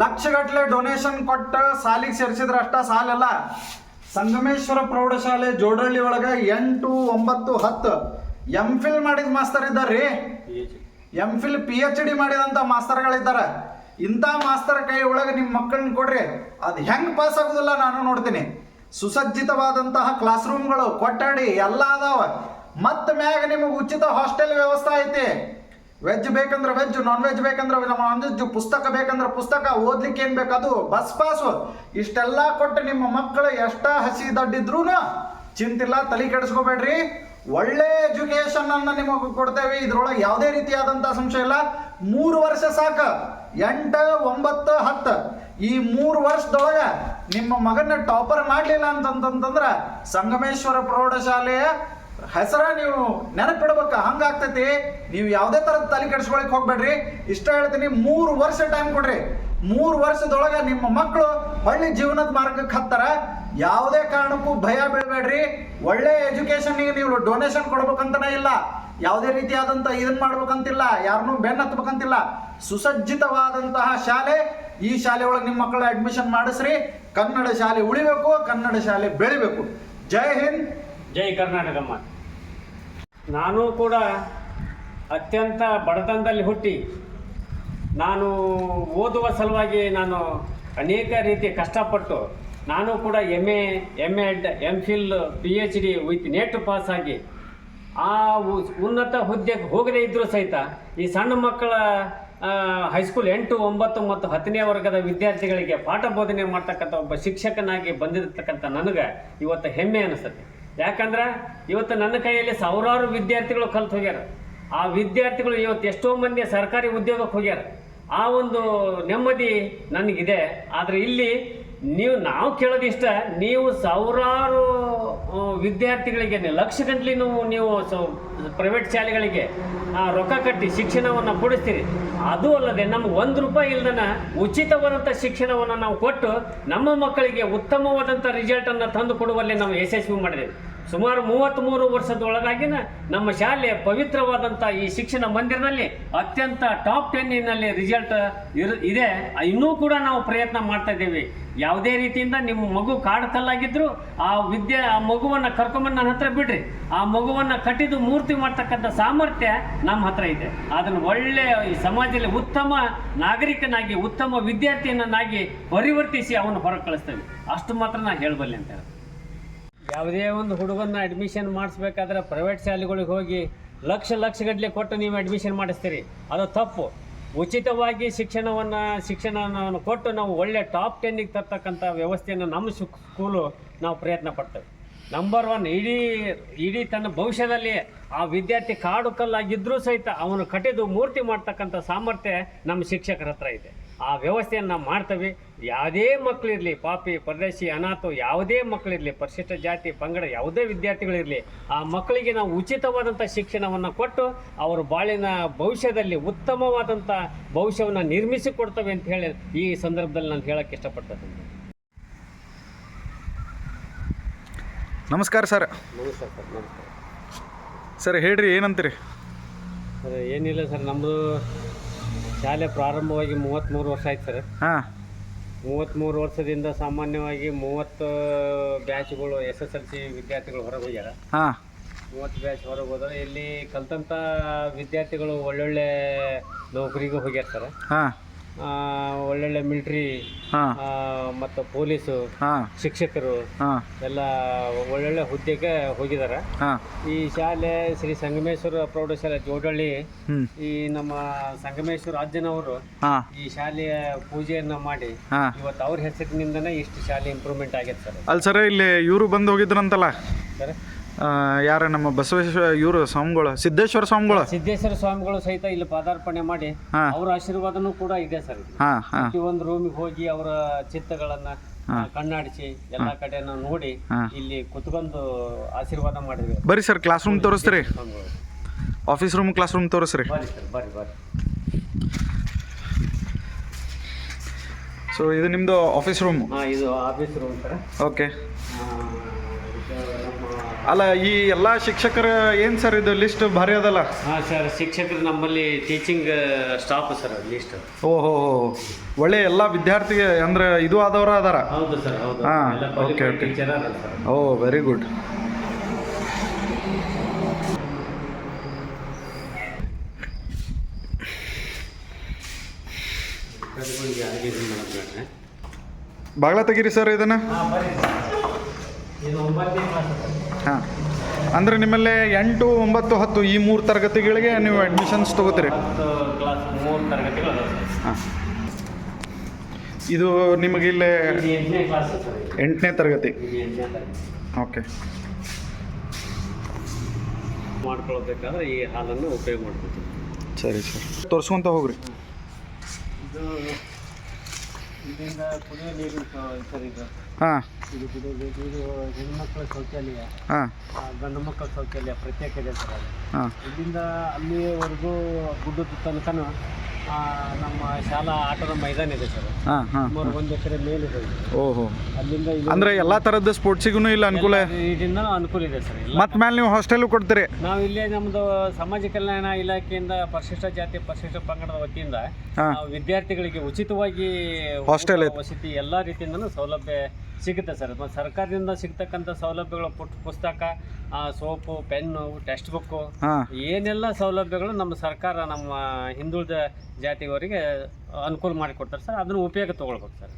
ಲಕ್ಷಗಟ್ಟಲೆ ಡೊನೇಷನ್ ಕೊಟ್ಟು ಸಾಲಿಗೆ ಸೇರಿಸಿದ್ರೆ ಅಷ್ಟ ಸಾಲಲ್ಲ. ಸಂಗಮೇಶ್ವರ ಪ್ರೌಢಶಾಲೆ ಜೋಡಳ್ಳಿ ಒಳಗೆ 8, 9, 10 MPhil ಮಾಡಿದ ಮಾಸ್ತರ್ ಇದ್ದಾರ್ರಿ. MPhil PhD ಮಾಡಿದಂಥ ಮಾಸ್ತರ್ಗಳಿದ್ದಾರೆ. ಇಂಥ ಮಾಸ್ತರ್ ಕೈ ಒಳಗೆ ನಿಮ್ಮ ಮಕ್ಕಳನ್ನ ಕೊಡ್ರಿ, ಅದು ಹೆಂಗೆ ಪಾಸ್ ಆಗೋದಿಲ್ಲ ನಾನು ನೋಡ್ತೀನಿ. ಸುಸಜ್ಜಿತವಾದಂತಹ ಕ್ಲಾಸ್ ರೂಮ್ಗಳು, ಕೊಠಡಿ ಎಲ್ಲ ಅದಾವ. ಮತ್ತು ಮ್ಯಾಗ ನಿಮಗೆ ಉಚಿತ ಹಾಸ್ಟೆಲ್ ವ್ಯವಸ್ಥೆ ಐತಿ. ವೆಜ್ ಬೇಕಂದ್ರೆ ವೆಜ್, ನಾನ್ ವೆಜ್ ಬೇಕಂದ್ರೆ ನಾನ್ ವೆಜ್, ಪುಸ್ತಕ ಬೇಕಂದ್ರೆ ಪುಸ್ತಕ, ಓದ್ಲಿಕ್ಕೆ ಏನು ಬೇಕು ಅದು, ಬಸ್ ಪಾಸು, ಇಷ್ಟೆಲ್ಲ ಕೊಟ್ಟು ನಿಮ್ಮ ಮಕ್ಕಳು ಎಷ್ಟ ಹಸಿ ದಡ್ಡಿದ್ರು ಚಿಂತಿಲ್ಲ, ತಲೆ ಕೆಡಿಸ್ಕೋಬೇಡ್ರಿ. ಒಳ್ಳೆ ಎಜುಕೇಶನ್ ಅನ್ನು ನಿಮಗೆ ಕೊಡ್ತೇವೆ. ಇದ್ರೊಳಗೆ ಯಾವುದೇ ರೀತಿಯಾದಂಥ ಸಂಶಯ ಇಲ್ಲ. 3 ವರ್ಷ ಸಾಕು. 8, 9, 10 ಈ 3 ವರ್ಷದೊಳಗೆ ನಿಮ್ಮ ಮಗನ ಟಾಪರ್ ಮಾಡಲಿಲ್ಲ ಅಂತಂತಂದ್ರೆ ಸಂಗಮೇಶ್ವರ ಪ್ರೌಢಶಾಲೆಯ ಹೆಸರ ನೀವು ನೆನಪಿಡ್ಬೇಕು. ಹಂಗಾಗ್ತೈತಿ. ನೀವು ಯಾವುದೇ ಥರದ ತಲೆ ಕೆಡಿಸ್ಕೊಳಕ್ ಹೋಗ್ಬೇಡ್ರಿ. ಇಷ್ಟ ಹೇಳ್ತೀನಿ, 3 ವರ್ಷ ಟೈಮ್ ಕೊಡ್ರಿ. 3 ವರ್ಷದೊಳಗೆ ನಿಮ್ಮ ಮಕ್ಕಳು ಒಳ್ಳೆ ಜೀವನದ ಮಾರ್ಗಕ್ಕೆ ಹತ್ತಾರ. ಯಾವುದೇ ಕಾರಣಕ್ಕೂ ಭಯ ಬೀಳಬೇಡ್ರಿ. ಒಳ್ಳೆ ಎಜುಕೇಶನ್ಗೆ ನೀವು ಡೊನೇಷನ್ ಕೊಡ್ಬೇಕಂತನೇ ಇಲ್ಲ, ಯಾವುದೇ ರೀತಿಯಾದಂಥ ಇದನ್ನ ಮಾಡ್ಬೇಕಂತಿಲ್ಲ, ಯಾರನ್ನೂ ಬೆನ್ನ ಹತ್ಬೇಕಂತಿಲ್ಲ. ಸುಸಜ್ಜಿತವಾದಂತಹ ಶಾಲೆ. ಈ ಶಾಲೆ ಒಳಗೆ ನಿಮ್ಮ ಮಕ್ಕಳ ಅಡ್ಮಿಷನ್ ಮಾಡಿಸ್ರಿ. ಕನ್ನಡ ಶಾಲೆ ಉಳಿಬೇಕು, ಕನ್ನಡ ಶಾಲೆ ಬೆಳಿಬೇಕು. ಜೈ ಹಿಂದ್, ಜೈ ಕರ್ನಾಟಕಮ್ಮ. ನಾನು ಕೂಡ ಅತ್ಯಂತ ಬಡತನದಲ್ಲಿ ಹುಟ್ಟಿ ನಾನು ಓದುವ ಸಲುವಾಗಿ ನಾನು ಅನೇಕ ರೀತಿ ಕಷ್ಟಪಟ್ಟು ನಾನು ಕೂಡ MA, MEd, MPhil, PhD with net pass ಆಗಿ ಆ ಉನ್ನತ ಹುದ್ದೆಗೆ ಹೋಗದೇ ಇದ್ದರೂ ಸಹಿತ ಈ ಸಣ್ಣ ಮಕ್ಕಳ ಹೈಸ್ಕೂಲ್ 8, 9 ಮತ್ತು 10ನೇ ವರ್ಗದ ವಿದ್ಯಾರ್ಥಿಗಳಿಗೆ ಪಾಠ ಬೋಧನೆ ಮಾಡ್ತಕ್ಕಂಥ ಒಬ್ಬ ಶಿಕ್ಷಕನಾಗಿ ಬಂದಿರತಕ್ಕಂಥ ನನಗೆ ಇವತ್ತು ಹೆಮ್ಮೆ ಅನಿಸುತ್ತೆ. ಯಾಕಂದ್ರೆ ಇವತ್ತು ನನ್ನ ಕೈಯಲ್ಲಿ ಸಾವಿರಾರು ವಿದ್ಯಾರ್ಥಿಗಳು ಕಲ್ತು ಹೋಗ್ಯಾರ. ಆ ವಿದ್ಯಾರ್ಥಿಗಳು ಇವತ್ತು ಎಷ್ಟೋ ಮಂದಿ ಸರ್ಕಾರಿ ಉದ್ಯೋಗಕ್ಕೆ ಹೋಗ್ಯಾರ. ಆ ಒಂದು ನೆಮ್ಮದಿ ನನಗಿದೆ. ಆದರೆ ಇಲ್ಲಿ ನಾವು ಕೇಳೋದಿಷ್ಟ, ನೀವು ಸಾವಿರಾರು ವಿದ್ಯಾರ್ಥಿಗಳಿಗೆ ಲಕ್ಷಗಟ್ಟಲೆ ನೀವು ಪ್ರೈವೇಟ್ ಶಾಲೆಗಳಿಗೆ ರೊಕ್ಕ ಕಟ್ಟಿ ಶಿಕ್ಷಣವನ್ನು ಕೊಡಿಸ್ತೀರಿ. ಅದು ಅಲ್ಲದೆ ನಮ್ಗೆ 1 ರೂಪಾಯಿ ಇಲ್ದನ ಉಚಿತವಾದಂಥ ಶಿಕ್ಷಣವನ್ನು ನಾವು ಕೊಟ್ಟು ನಮ್ಮ ಮಕ್ಕಳಿಗೆ ಉತ್ತಮವಾದಂಥ ರಿಸಲ್ಟನ್ನು ತಂದು ಕೊಡುವಲ್ಲಿ ನಾವು ಯಶಸ್ವಿ ಮಾಡಿದ್ದೇವೆ. ಸುಮಾರು 33 ವರ್ಷದೊಳಗಾಗಿನ ನಮ್ಮ ಶಾಲೆ ಪವಿತ್ರವಾದಂಥ ಈ ಶಿಕ್ಷಣ ಮಂದಿರದಲ್ಲಿ ಅತ್ಯಂತ ಟಾಪ್ 10ನಲ್ಲಿ ರಿಸಲ್ಟ್ ಇದೆ. ಇನ್ನೂ ಕೂಡ ನಾವು ಪ್ರಯತ್ನ ಮಾಡ್ತಾ ಇದ್ದೇವೆ. ಯಾವುದೇ ರೀತಿಯಿಂದ ನಿಮ್ಮ ಮಗು ಕಾಡು ಕಲ್ಲಾಗಿದ್ರು ಆ ಮಗುವನ್ನು ಕರ್ಕೊಂಬಂದು ನನ್ನ ಹತ್ರ ಬಿಡ್ರಿ. ಆ ಮಗುವನ್ನು ಕಟ್ಟಿದ್ದು ಮೂರ್ತಿ ಮಾಡ್ತಕ್ಕಂಥ ಸಾಮರ್ಥ್ಯ ನಮ್ಮ ಹತ್ರ ಇದೆ. ಅದನ್ನು ಒಳ್ಳೆಯ ಈ ಸಮಾಜದಲ್ಲಿ ಉತ್ತಮ ನಾಗರಿಕನಾಗಿ, ಉತ್ತಮ ವಿದ್ಯಾರ್ಥಿಯನ್ನಾಗಿ ಪರಿವರ್ತಿಸಿ ಅವನು ಹೊರಗೆ ಕಳಿಸ್ತೇವೆ. ಅಷ್ಟು ಮಾತ್ರ ನಾನು ಹೇಳಬಲ್ಲೆ ಅಂತ. ಯಾವುದೇ ಒಂದು ಹುಡುಗನ್ನ ಅಡ್ಮಿಷನ್ ಮಾಡಿಸ್ಬೇಕಾದ್ರೆ ಪ್ರೈವೇಟ್ ಶಾಲೆಗಳಿಗೆ ಹೋಗಿ ಲಕ್ಷಗಟ್ಟಲೆ ಕೊಟ್ಟು ನೀವು ಅಡ್ಮಿಷನ್ ಮಾಡಿಸ್ತೀರಿ, ಅದು ತಪ್ಪು. ಉಚಿತವಾಗಿ ಶಿಕ್ಷಣವನ್ನು ಕೊಟ್ಟು ನಾವು ಒಳ್ಳೆ ಟಾಪ್ 10ಗೆ ತರ್ತಕ್ಕಂಥ ವ್ಯವಸ್ಥೆಯನ್ನು ನಮ್ಮ ಸ್ಕೂಲು ನಾವು ಪ್ರಯತ್ನ ಪಡ್ತೇವೆ. ನಂಬರ್ 1 ಇಡೀ ತನ್ನ ಭವಿಷ್ಯದಲ್ಲಿ ಆ ವಿದ್ಯಾರ್ಥಿ ಕಾಡು ಕಲ್ಲಾಗಿದ್ದರೂ ಸಹಿತ ಅವನು ಕಟ್ಟಿದ್ದು ಮೂರ್ತಿ ಮಾಡ್ತಕ್ಕಂಥ ಸಾಮರ್ಥ್ಯ ನಮ್ಮ ಶಿಕ್ಷಕರ ಹತ್ರ ಇದೆ. ಆ ವ್ಯವಸ್ಥೆಯನ್ನು ನಾವು ಮಾಡ್ತೇವೆ. ಯಾವುದೇ ಮಕ್ಕಳಿರಲಿ, ಪಾಪಿ, ಪರದೇಶಿ, ಅನಾಥ, ಯಾವುದೇ ಮಕ್ಕಳಿರಲಿ, ಪರಿಶಿಷ್ಟ ಜಾತಿ ಪಂಗಡ ಯಾವುದೇ ವಿದ್ಯಾರ್ಥಿಗಳಿರಲಿ, ಆ ಮಕ್ಕಳಿಗೆ ನಾವು ಉಚಿತವಾದಂಥ ಶಿಕ್ಷಣವನ್ನು ಕೊಟ್ಟು ಅವರ ಬಾಳಿನ ಭವಿಷ್ಯದಲ್ಲಿ ಉತ್ತಮವಾದಂಥ ಭವಿಷ್ಯವನ್ನು ನಿರ್ಮಿಸಿಕೊಡ್ತೇವೆ ಅಂತ ಹೇಳಿ ಈ ಸಂದರ್ಭದಲ್ಲಿ ನಾನು ಹೇಳೋಕ್ಕೆ ಇಷ್ಟಪಡ್ತೇನೆ. ನಮಸ್ಕಾರ ಸರ್. ನಮಸ್ಕಾರ ಸರ್. ನಮಸ್ಕಾರ ಸರ್, ಹೇಳ್ರಿ ಏನಂತೀರಿ? ಸರ್, ಏನಿಲ್ಲ ಸರ್, ನಮ್ಮದು ಶಾಲೆ ಪ್ರಾರಂಭವಾಗಿ 33 ವರ್ಷ ಆಯ್ತು ಸರ್. ಹಾಂ, 33 ವರ್ಷದಿಂದ ಸಾಮಾನ್ಯವಾಗಿ 30 ಬ್ಯಾಚ್ಗಳು SSLC ವಿದ್ಯಾರ್ಥಿಗಳು ಹೊರಗೆ ಹೋಗ್ಯಾರ. ಹಾಂ, 30 ಬ್ಯಾಚ್ ಹೊರಗೆ ಹೋದರೆ ಇಲ್ಲಿ ಕಲ್ತಂಥ ವಿದ್ಯಾರ್ಥಿಗಳು ಒಳ್ಳೊಳ್ಳೆ ನೌಕರಿಗೆ ಹೋಗ್ಯಾರ ಸರ್. ಹಾಂ, ಒಳ್ಳೊಳ್ಳೆ ಮಿಲಿಟ್ರಿ ಮತ್ತು ಪೊಲೀಸು, ಶಿಕ್ಷಕರು ಎಲ್ಲ ಒಳ್ಳೊಳ್ಳೆ ಹುದ್ದೆಗೆ ಹೋಗಿದ್ದಾರೆ. ಈ ಶಾಲೆ ಶ್ರೀ ಸಂಗಮೇಶ್ವರ ಪ್ರೌಢಶಾಲೆ ಜೋಡಳ್ಳಿ, ಈ ನಮ್ಮ ಸಂಗಮೇಶ್ವರ ಅಜ್ಜನವರು ಈ ಶಾಲೆಯ ಪೂಜೆಯನ್ನ ಮಾಡಿ ಇವತ್ತು ಅವ್ರ ಹೆಸರಿನಿಂದನೇ ಇಷ್ಟು ಶಾಲೆ ಇಂಪ್ರೂವ್ಮೆಂಟ್ ಆಗೈತೆ ಸರ್. ಅಲ್ಲಿ ಸರ್, ಇಲ್ಲಿ ಇವರು ಬಂದು ಹೋಗಿದ್ರಂತಲ್ಲ ಸರ್, ಯಾರ ನಮ್ಮ ಬಸವೇಶ್ವರ ಇವರು ಸ್ವಾಮಿಗಳು, ಸಿದ್ದೇಶ್ವರ ಸ್ವಾಮಿಗಳು ಸಹಿತ ಇಲ್ಲಿ ಪಾದಾರ್ಪಣೆ ಮಾಡಿ ಅವರ ಆಶೀರ್ವಾದನೂ ಕೂಡ ಇದೆ ಸರ್. ಪ್ರತಿಯೊಂದು ರೂಮಿಗೆ ಹೋಗಿ ಅವರ ಚಿತ್ರಗಳನ್ನ ಕಣ್ಣಾಡಿಸಿ ಎಲ್ಲ ಕಡೆ ನಾವು ನೋಡಿ ಇಲ್ಲಿ ಕುತ್ಕೊಂಡು ಆಶೀರ್ವಾದ ಮಾಡಿದ್ವಿ. ಬರ್ರಿ ಸರ್, ಕ್ಲಾಸ್ ರೂಮ್ ತೋರಿಸ್ತೀರಿ? ಆಫೀಸ್ ರೂಮ್, ಕ್ಲಾಸ್ ರೂಮ್ ತೋರಿಸ್ರಿ. ಬರ್ರಿ. ಸೊ ಇದು ನಿಮ್ಮದು ಆಫೀಸ್ ರೂಮ್? ಇದು ಆಫೀಸ್ ರೂಮ್ ಸರ್. ಓಕೆ. ನಮ್ಮ ಅಲ್ಲ ಈ ಎಲ್ಲ ಶಿಕ್ಷಕರ ಏನು ಸರ್ ಇದು ಲಿಸ್ಟ್ ಭಾರಿ ಅದಲ್ಲ. ಹಾಂ ಸರ್, ಶಿಕ್ಷಕರು ನಮ್ಮಲ್ಲಿ ಟೀಚಿಂಗ್ ಸ್ಟಾಫ್ ಸರ್ ಲಿಸ್ಟ್. ಓಹೋ, ಒಳ್ಳೆ ಎಲ್ಲ ವಿದ್ಯಾರ್ಥಿಗೆ ಅಂದ್ರೆ ಇದು ಆದವರ ಅದಾರ. ಹೌದು ಸರ್, ಹೌದು. ಹಾಂ, ಎಲ್ಲ ಓಕೆ qualified ಓಕೆ. teacher ಅದಾರ ಸರ್. ಓ ವೆರಿ ಗುಡ್. ಬಾಗ್ಲ ತೆಗೀರಿ ಸರ್ ಇದನ್ನು. ಹಾಂ, ಬರ್ರಿ ಸರ್. ಇದು 9ನೇ ಕ್ಲಾಸ್ ಸರ್. ಹಾಂ, ಅಂದರೆ ನಿಮ್ಮಲ್ಲಿ 8, 9, 10 ಈ 3 ತರಗತಿಗಳಿಗೆ ನೀವು ಅಡ್ಮಿಷನ್ಸ್ ತೊಗೋತೀರಿ. 10 ಕ್ಲಾಸ್ 3 ತರಗತಿಗಳು ಅದಾವೆ ಸರ್. ಹಾಂ, ಇದು ನಿಮಗೆ ಇಲ್ಲಿ ಇದು 8ನೇ ಕ್ಲಾಸ್ ಸರ್. 8ನೇ ತರಗತಿ. ಇದು 8ನೇ ತರಗತಿ. ಓಕೆ. ಮಾಡ್ಕೊಳ್ಬೇಕಾದ್ರೆ ಈ ಹಾಲನ್ನು ಉಪಯೋಗ ಮಾಡ್ಕೊತೀವಿ. ಸರಿ ಸರ್, ತೋರಿಸ್ಕೊಂತ ಹೋಗ್ರಿ. ಇದು ಇದರಿಂದ ಕುಡಿಯೋ ನೀರಿನ ಸರ್. ಇದು ಹಾಂ ಇದು ಕುಡಿಯೋ ನೀರು, ಇದು ಹೆಣ್ಮಕ್ಳ ಶೌಚಾಲಯ, ಹಾಂ ಗಂಡು ಮಕ್ಕಳ ಶೌಚಾಲಯ ಪ್ರತ್ಯೇಕ ಇದೆ ಸರ್. ಅದು ಹಾಂ ಇಲ್ಲಿಂದ ಅಲ್ಲಿವರೆಗೂ ಗುಡ್ಡದ ತನಕನೂ ನಮ್ಮ ಶಾಲಾ ಆಟದ ಮೈದಾನ ಇದೆ ಸರ್. ಹಾಂ ಹಾಂ ಸುಮಾರು 1 ಎಕರೆ ಮೇಲಿದೆ ಇದು. ಓಹೋ, ಅಲ್ಲಿಂದ ಅಂದರೆ ಎಲ್ಲ ಥರದ ಸ್ಪೋರ್ಟ್ಸಿಗೂ ಇಲ್ಲ ಅನುಕೂಲ. ಇದರಿಂದ ಅನುಕೂಲ ಇದೆ ಸರ್. ಮತ್ತು ಮೇಲೆ ನೀವು ಹಾಸ್ಟೆಲು ಕೊಡ್ತೀರಿ. ನಾವು ಇಲ್ಲೇ ನಮ್ಮದು ಸಮಾಜ ಕಲ್ಯಾಣ ಇಲಾಖೆಯಿಂದ ಪರಿಶಿಷ್ಟ ಜಾತಿ ಪರಿಶಿಷ್ಟ ಪಂಗಡದ ವತಿಯಿಂದ ಹಾಂ. ವಿದ್ಯಾರ್ಥಿಗಳಿಗೆ ಉಚಿತವಾಗಿ ಹಾಸ್ಟೆಲ್ ಊಟ, ವಸತಿ ಎಲ್ಲ ರೀತಿಯಿಂದನೂ ಸೌಲಭ್ಯ ಸಿಗುತ್ತೆ ಸರ್. ಮತ್ತು ಸರ್ಕಾರದಿಂದ ಸಿಗ್ತಕ್ಕಂಥ ಸೌಲಭ್ಯಗಳು ಪುಸ್ತಕ, ಸೋಪು, ಪೆನ್ನು, ಟೆಕ್ಸ್ಟ್ ಬುಕ್ಕು, ಹಾಂ ಏನೆಲ್ಲ ಸೌಲಭ್ಯಗಳು ನಮ್ಮ ಸರ್ಕಾರ ನಮ್ಮ ಹಿಂದುಳಿದ ಜಾತಿಯವರಿಗೆ ಅನುಕೂಲ ಮಾಡಿಕೊಡ್ತಾರೆ ಸರ್. ಅದನ್ನು ಉಪಯೋಗ ತೊಗೊಳ್ಬೇಕು ಸರ್.